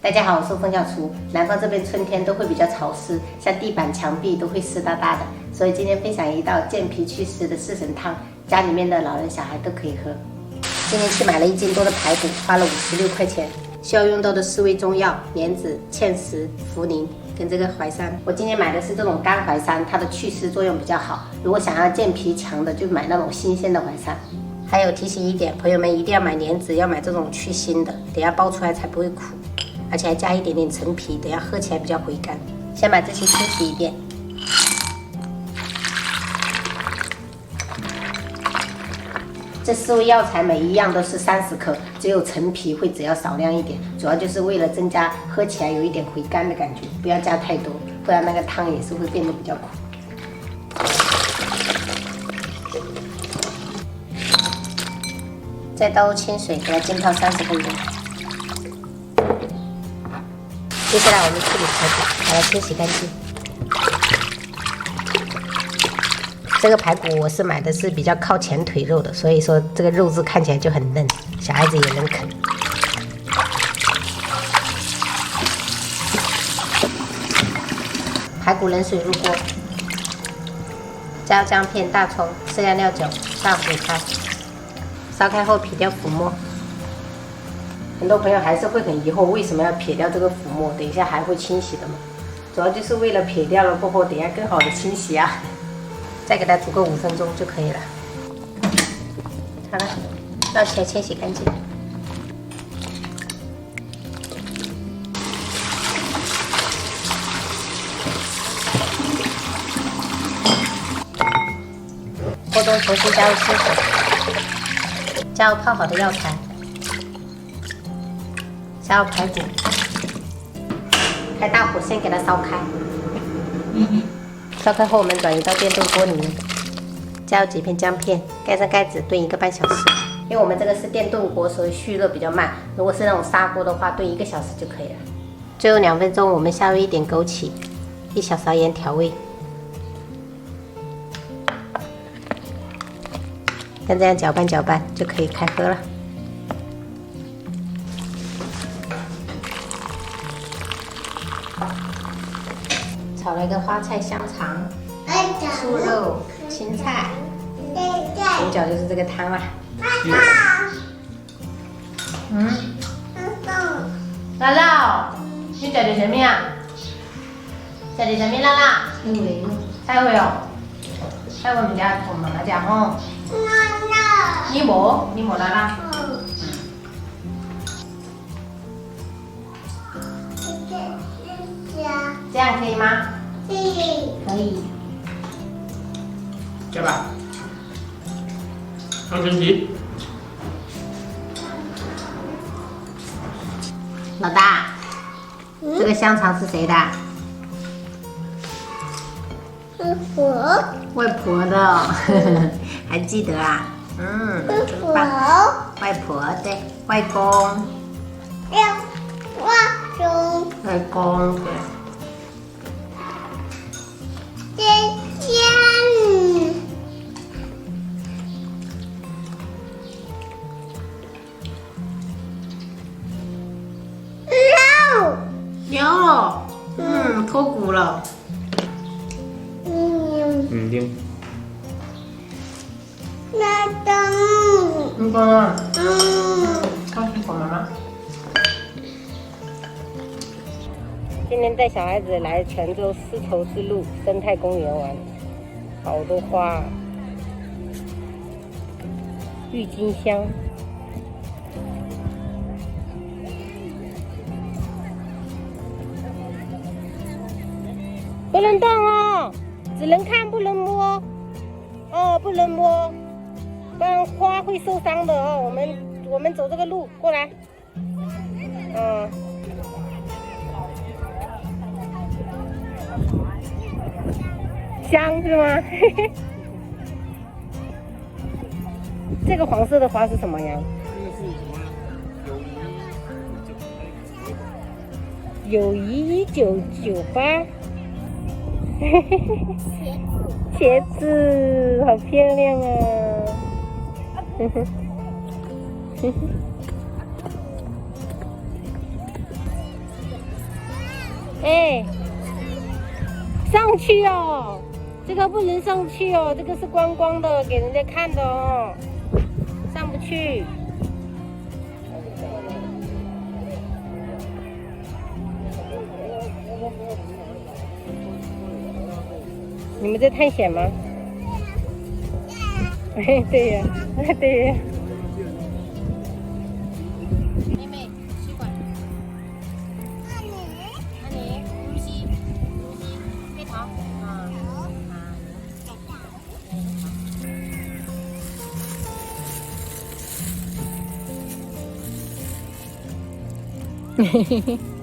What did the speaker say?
大家好，我是冯小厨。南方这边春天都会比较潮湿，像地板、墙壁都会湿哒哒的，所以今天分享一道健脾祛湿的四神汤，家里面的老人小孩都可以喝。今天去买了1斤多的排骨，花了56块钱。需要用到的4味中药：莲子、芡实、茯苓跟这个淮山。我今天买的是这种干淮山，它的祛湿作用比较好。如果想要健脾强的，就买那种新鲜的淮山。还有提醒一点，朋友们一定要买莲子，要买这种去腥的，等下煲出来才不会苦。而且还加一点点陈皮，等下喝起来比较回甘。先把这些清洗一遍。这4味药材每一样都是30克，只有陈皮会只要少量一点，主要就是为了增加喝起来有一点回甘的感觉，不要加太多，不然那个汤也是会变得比较苦。再倒入清水，给它浸泡30分钟。接下来我们处理排骨，把它清洗干净。这个排骨我是买的是比较靠前腿肉的，所以说这个肉质看起来就很嫩，小孩子也能啃。排骨冷水入锅，加姜片、大葱、适量料酒，下火开。烧开后撇掉浮沫。很多朋友还是会很疑惑，为什么要撇掉这个浮沫？等一下还会清洗的嘛。主要就是为了撇掉了过后，等一下更好的清洗啊。再给它煮个5分钟就可以了。好了，捞起来清洗干净。锅中重新加入清水，加入泡好的药材。加入排骨，开大火先给它烧开。烧开后，我们转移到电炖锅里面，加入几片姜片，盖上盖子炖1个半小时。因为我们这个是电炖锅，所以蓄热比较慢。如果是那种砂锅的话，炖1个小时就可以了。最后2分钟，我们下入一点枸杞，1小勺盐调味。像这样搅拌搅拌就可以开喝了。炒了一个花菜、香肠、素肉、青菜，主角就是这个汤啦。姥姥，你食的什么呀？食的什么啦啦？菜尾哦，菜尾唔食，同妈妈食吼。你无啦啦。这样可以吗？可以。对吧？放陈皮。老大，这个香肠是谁的？外婆的哦，还记得啊？真棒。外婆对，外公。外公对。有了，脱骨了。对。你讲啊？告诉我妈妈。今天带小孩子来泉州丝绸之路生态公园玩，好多花，郁金香。不能动哦，只能看不能摸。哦，不能摸，不然花会受伤的哦。我们走这个路过来。香是吗？这个黄色的花是什么呀？友谊1998。茄子好漂亮啊！哎，上去哦，这个不能上去哦，这个是观光的，给人家看的哦，上不去。你们在探险吗？哎，对呀，对呀。妹妹，吸管。那你呼吸，飞逃啊！嘿嘿嘿。